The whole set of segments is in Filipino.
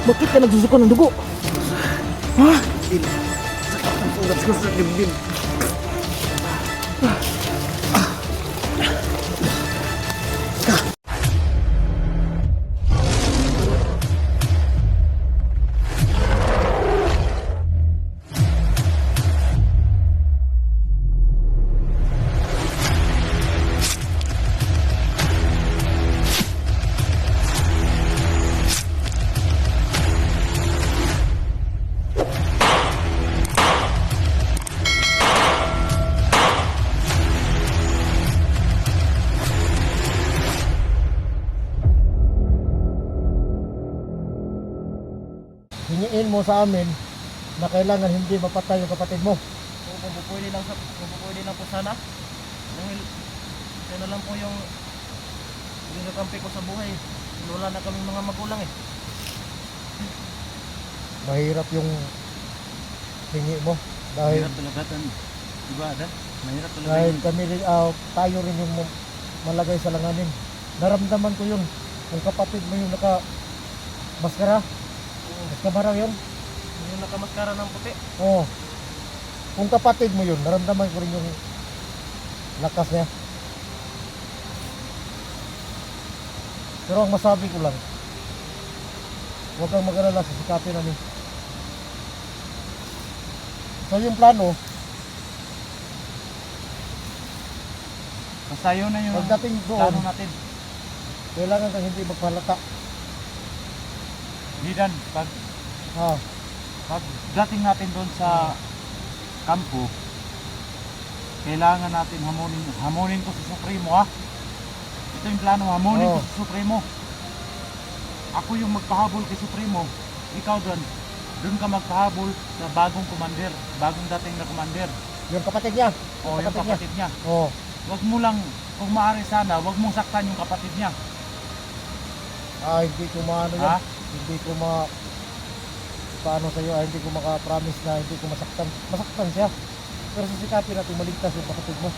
Bakit ka nagsusuko ng dugo? Ha? Ang sugat ko sa dibdib. Hingiin mo sa amin na kailangan hindi mapatay yung kapatid mo. Kung pwede lang po sana. Dahil ito na lang po yung ginakampi ko sa buhay. Wala na kaming mga magulang eh. Mahirap yung hingi mo dahil Mahirap talaga tan. Diba, Ada? Mahirap talaga. dahil kami tayo rin yung malagay sa langanin. Naramdaman ko yun. Kung kapatid mo yung naka maskara, maskara yun. Yung nakamaskara ng puti. Oo. Kung kapatid mo yun, naramdaman ko rin yung lakas niya. Pero ang masabi ko lang, huwag kang mag-alala sa sikapin namin. So yung plano, Basta yun na yung pagdating doon, plano natin. kailangan kang hindi magpahalata. Didan, Ha, pag dating natin doon sa kampo, kailangan natin hamunin ko si Supremo, ha. Ito yung plano, hamunin ko Oo. si Supremo. Ako yung magpahabol kay Supremo. Ikaw doon ka magpahabol sa bagong commander, bagong dating na commander. yung kapatid niya. O yung kapatid niya. Oo. Wag mo lang, kung maaari sana, wag mong saktan yung kapatid niya. Hindi ko maano yan. Ha? Hindi ko paano sa'yo, hindi ko maka-promise na hindi ko masaktan. Masaktan siya. Pero sisikapin natin maligtas yung kapatid mo.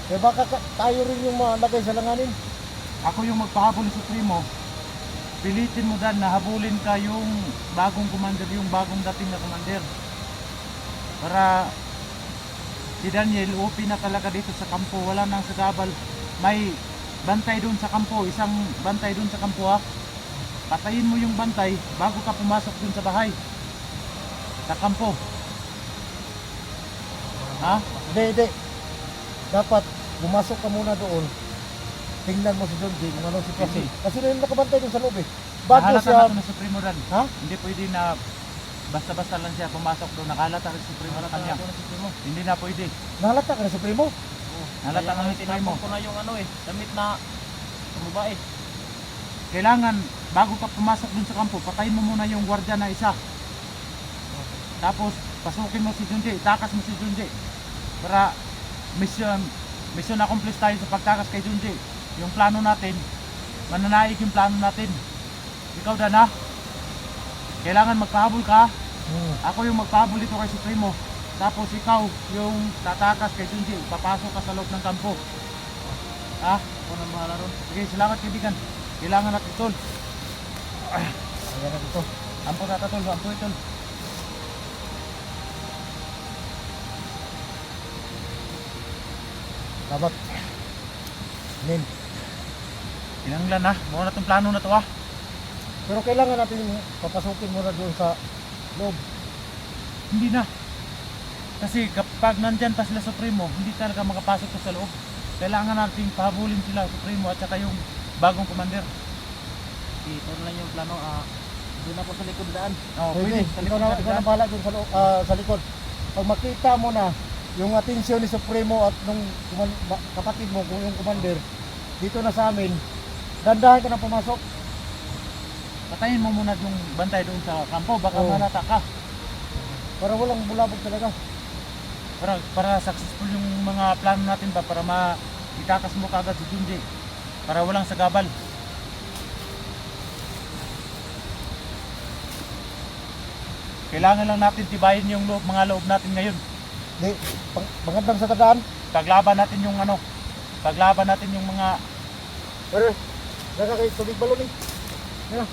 Kaya baka tayo rin yung malagay sa langanin. Ako yung magpahabol ni Supremo. Pilitin mo dan na habulin ka yung bagong commander, yung bagong dating na commander. Para si Daniel, OP na talaga dito sa kampo, wala nang sagabal. May bantay doon sa kampo, isang bantay doon sa kampo, ha. Patayin mo yung bantay bago ka pumasok doon sa bahay. Sa kampo. Ha? Hindi. Dapat pumasok ka muna doon. Tingnan mo si John J. kung anong sitwasyon. Hindi. Kasi na yung nakabantay doon sa loob eh. Bago Nahalata siya, na ito ng Supremo dan. ha? Hindi pwede na basta-basta lang siya pumasok doon. Nakalata rin Supremo sa kanya. Hindi na pwede. Nahalata ka na sa primo. Nahalata na ng Supremo. Tinapon ko na yung damit na babae. Kailangan, bago ka pumasok dun sa kampo, patayin mo muna yung gwardiya na isa. Tapos, pasukin mo si Junji, itakas mo si Junji. Para mission accomplished tayo sa pagtakas kay Junji. Yung plano natin, mananaig yung plano natin. Ikaw dan, ha? Kailangan magpahabol ka. Ako yung magpahabol dito kay Supremo. Tapos ikaw yung tatakas kay Junji, papasok ka sa loob ng kampo. Ha? Ako na bahala ron. Sige, salamat kaibigan. Kailangan natin tol. Ayan na dito. Ampo tata tol, ampo tol. Dapat. Min. Kinanglan na, muna na itong plano na to, ha. Pero kailangan natin yung papasukin muna doon sa loob. Hindi na. Kasi kapag nandyan pa sila Supremo, hindi talaga makapasok to sa loob. Kailangan natin pahabulin sila Supremo at saka yung bagong commander. Ito na lang yung plano. Doon ako sa likod daan. Oh, Pwede. pwede. Sa Ikaw likod na, natin ikaw na dyan. bahala doon sa, sa likod. Pag makita mo na yung atensyon ni Supremo at nung kapatid mo, kung yung commander, dito na sa amin, dandahan ka na pumasok. Patayin mo muna yung bantay doon sa kampo, baka Oo. malata ka. Para walang bulabog talaga. Para successful yung mga plano natin ba, para itakas mo kagad si Junji. Para walang sagabal. Kailangan lang natin tibayin yung mga loob natin ngayon. Di, magandang sa tadaan. Paglaban natin yung paglaban natin yung mga Pero, naka kay tubig balon eh. Yan na.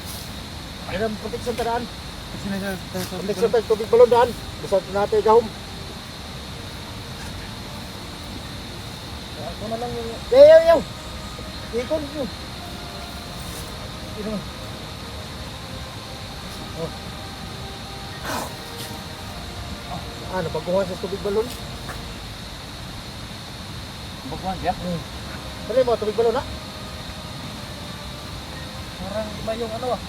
Ayun ang protection tadaan. Kasi na sa Protection tayo tubig balon daan. Basta natin gahom. Ako na lang yung... Yaw! Ikon nyo. Ino. Oh. Ano, pagkuha sa tubig balon? Baguhan siya. Dali mo, tubig balon ha? Parang iba yung ano ah.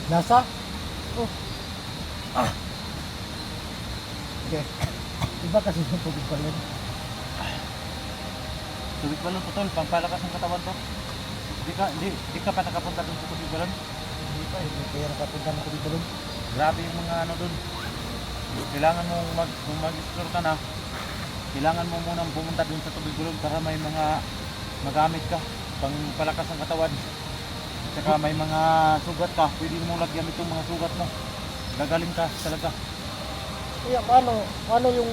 Nasa? Oh. Okay. Iba kasi yung tubig balon. Tubig balon po tol, pampalakas ng katawan to. Di ka pa nakapunta dun sa tubig balon. Hindi pa, hindi kaya nakapunta ng tubig balon. Grabe yung mga ano dun. Kailangan mo kung mag-explore ka na, kailangan mo munang pumunta dun sa tubig balon para may mga magamit ka pang palakas ng katawan. Saka may mga sugat ka, pwede mo lagyan itong mga sugat mo. Gagaling ka talaga. Kaya paano yung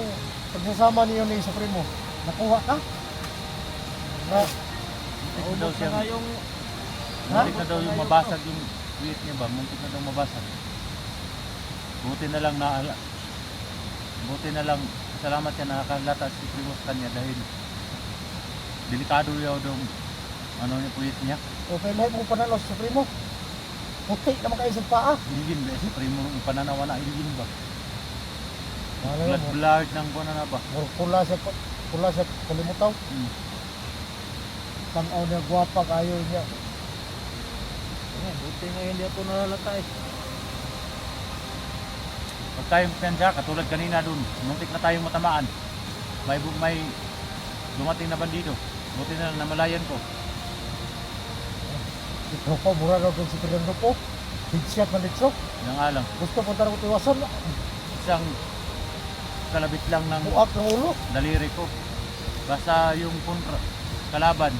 pagsasama niyo ni Supremo? Nakuha ka? Na, Muntik na daw siya, Saka yung muntik na daw yung mabasag yung weight niya ba? Muntik na daw mabasag. Buti na lang, salamat siya nakakalata si Supremo sa kanya dahil delikado daw ano yung weight niya. okay na mo panalo sa Supremo. Puti naman kayo sa paa. Iligin ba? Supremo yung pananawa na iligin ba? Ano Blood mo? blood ng buwan na ba? Pula sa kalimutaw. Tanaw niya gwapa kayo niya. buti nga hindi ako nalalata eh. Pag tayong pinsya, katulad kanina dun, muntik na tayong matamaan. May dumating na bandido. Buti na lang namalayan ko. Ito po, mura daw kung si Fernando po. Headshot man dito. Yan nga lang. Gusto po tarong tiwasan. Isang kalabit lang ng Buak ng ulo. daliri ko. Basta yung kalaban,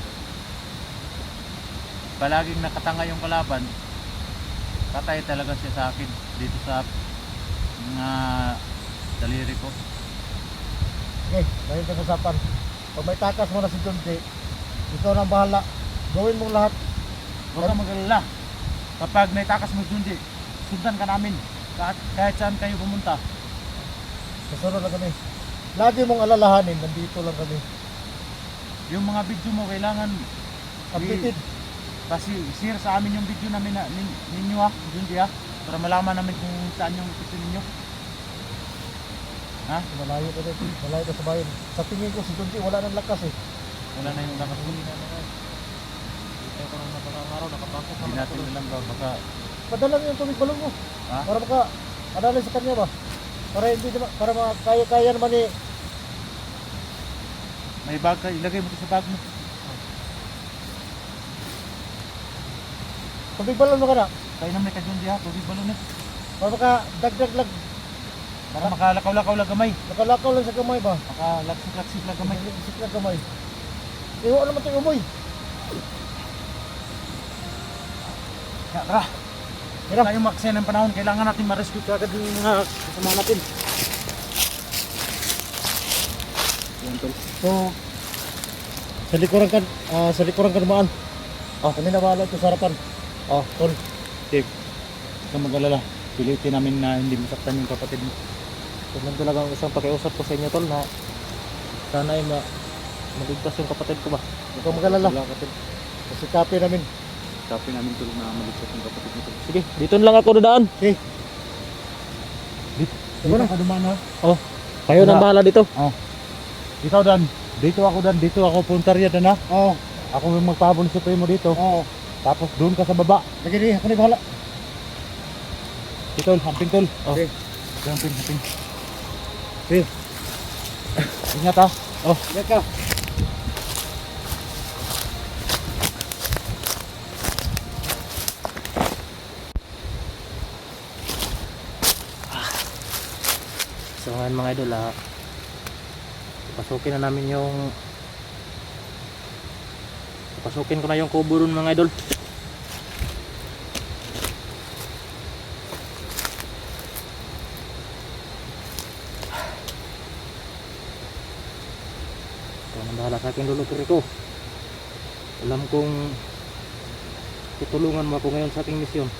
palaging nakatanga yung kalaban, patay talaga siya sa akin dito sa mga daliri ko. Okay, dahil sa usapan. Pag may takas mo na si John J, ikaw nang bahala. Gawin mong lahat. Huwag kang mag-alala. Kapag may takas mo dun, sundan ka namin. Kahit saan kayo pumunta. Kasunod lang kami. Lagi mong alalahanin, nandito lang kami. Yung mga video mo, kailangan Updated. kasi share sa amin yung video namin ninyo ha, Junji ha, para malaman namin kung saan yung gusto ninyo. Ha? Malayo ka dito. Malayo ka sa bayan. Sa tingin ko si John J, wala nang lakas eh. Wala na yung lakas. Hindi ako nang napakangaraw, nakapasok Hindi natin alam ba, baka Padala mo yung tubig balon mo. ha? Para baka padala sa kanya ba? Para hindi naman, para kaya naman eh. May bag ka, ilagay mo ito sa bag mo. Tubig balon mo ka na. Kaya naman ka Junji ha, tubig balon eh. Para baka dagdag lag. Para makalakaw-lakaw lang gamay. Nakalakaw lang sa kamay ba? Makalaksik-laksik lang gamay. Isip lang kamay. Iwa naman ito yung umoy. Tara! Kaya tayong makasaya ng panahon, kailangan natin ma-rescue agad yung mga kasama natin. Yan tol. So, sa likuran ka naman. Kami na bahala ito sa harapan. Tol. Dave, huwag kang mag-alala. Pilitin namin na hindi masaktan yung kapatid mo. Ito lang talagang isang pakiusap ko sa inyo tol na sana ay maligtas yung kapatid ko ba. Huwag kang mag-alala. Wala ka tol. Kasi kape namin. Sabi namin tol na maligtas yung kapatid mo tol. Sige, dito lang ako dadaan. Okay. Dito na ka dumaan ha? Kayo nang bahala dito. Ikaw Dan, dito ako puntarya Dan ha? Oo. Ako yung magpahabol sa primo dito. Oo. Tapos doon ka sa baba. Lagi rin. Ako na bahala. Tol, hamping tol. Okay. Hamping. Okay. Ingat ha. Yan ka. So ngayon mga idol pasukin ko na yung kubo ron mga idol. Ito ang bahala sa akin lolo ko. Alam kong tutulungan mo ako ngayon sa aking misyon.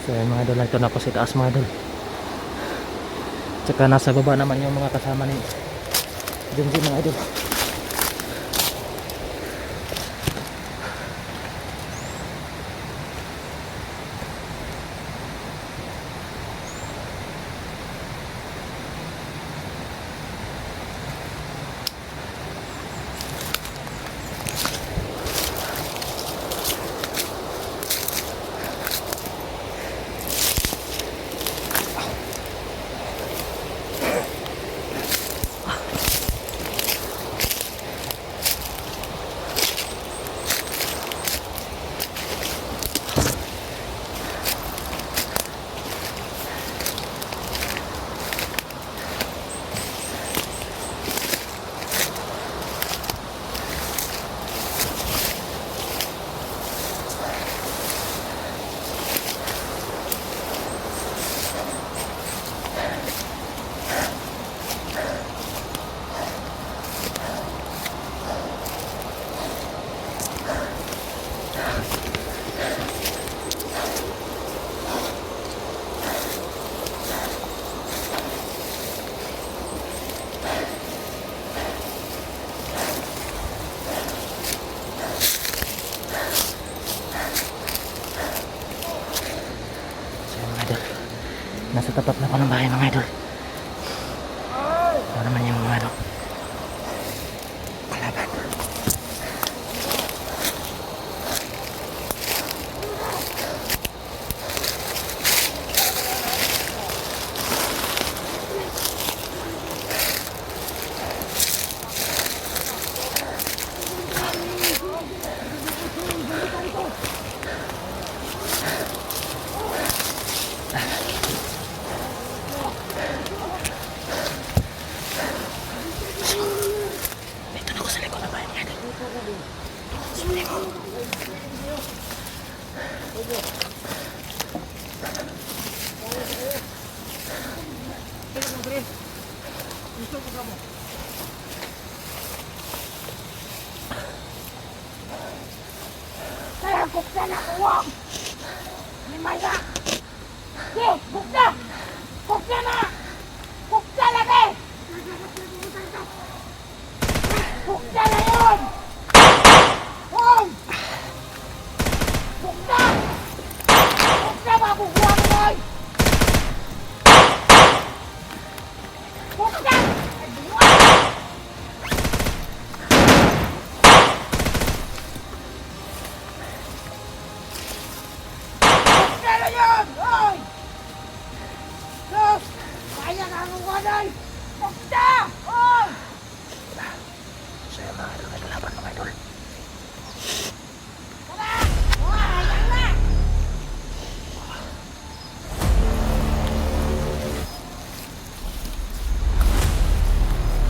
So yun mga idol, ito na po si taas mga idol. Tsaka nasa baba naman yung mga kasama ni Junji mga idol. Nasa tapat na po ng bahay mga idol. Ito naman yung ano, kalaban. Dito na ako sa likod ng bahay mga idol. Sumuli mo. Bukta na kuwang! Limaya! Sige! Bukta! Bukta na! Bukta lagi! Bukta na yun! Huwag! Bukta! Bukta bago kuha mo yun! Bukta! Bukta na yun! Hoy! Los! Kaya na ang waday! Bukta! Hoy! So yun mga idol, may kalaban mga idol. Tara! Hoy! Ayan na!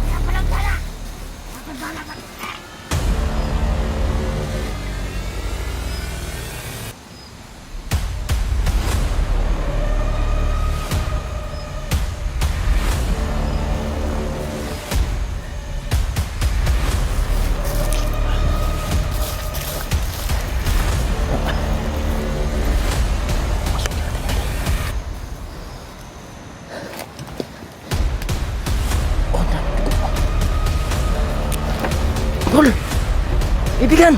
Kaya pa lang sana! Ako sana ka! Tol! Ibigan!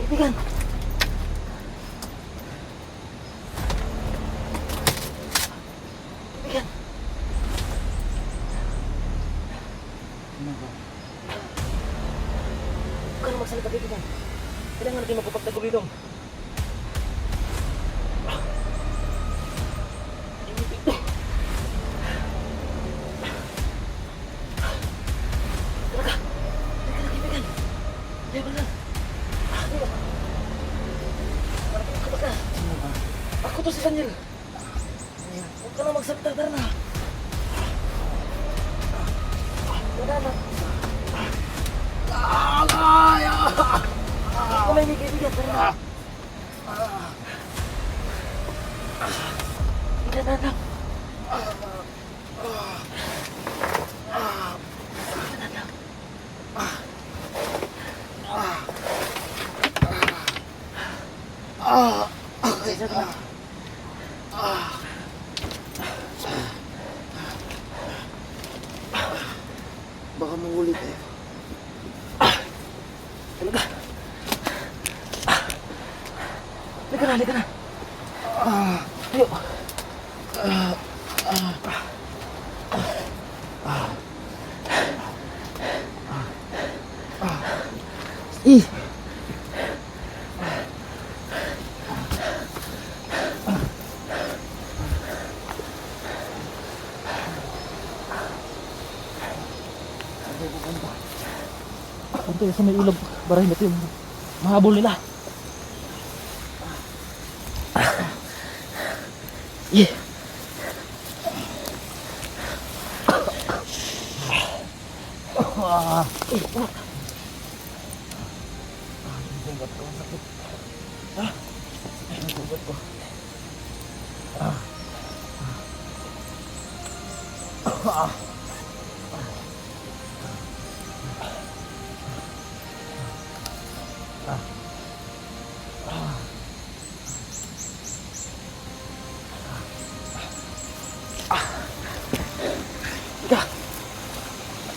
Ibigan! Ibigan! Huwag ka na magsalita, Ibigan. Kailangan natin magpapagtago dito. Talaga! Teka lang, kaibigan! Laban lang! Kapag ka! Ako to si Daniel! Huwag ka na magsalita, tara na! Tara na! Kamay ni kaibigan, tara na! Ilan na lang! Baka mangulit eh. Talaga. Halika na. Tayo. Ih. Punta sa may ilog. Barahin natin yung mahabol nila. Yeah. Sugat ko, sakit. Sugat ko.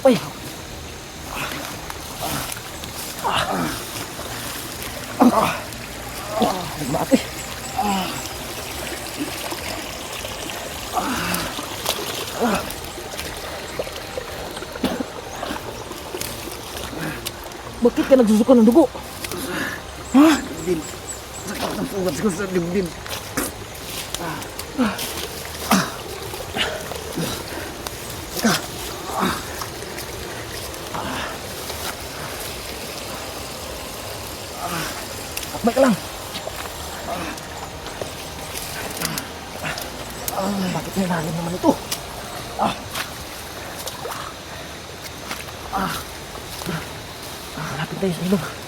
Uy. Mati. Bakit ka nagsusuka ng dugo? Ha? Dibdib. Sakit ng sugat ko sa dibdib. Akbay ka lang. Bakit may lalim naman ito? Malapit tayo sa ilog.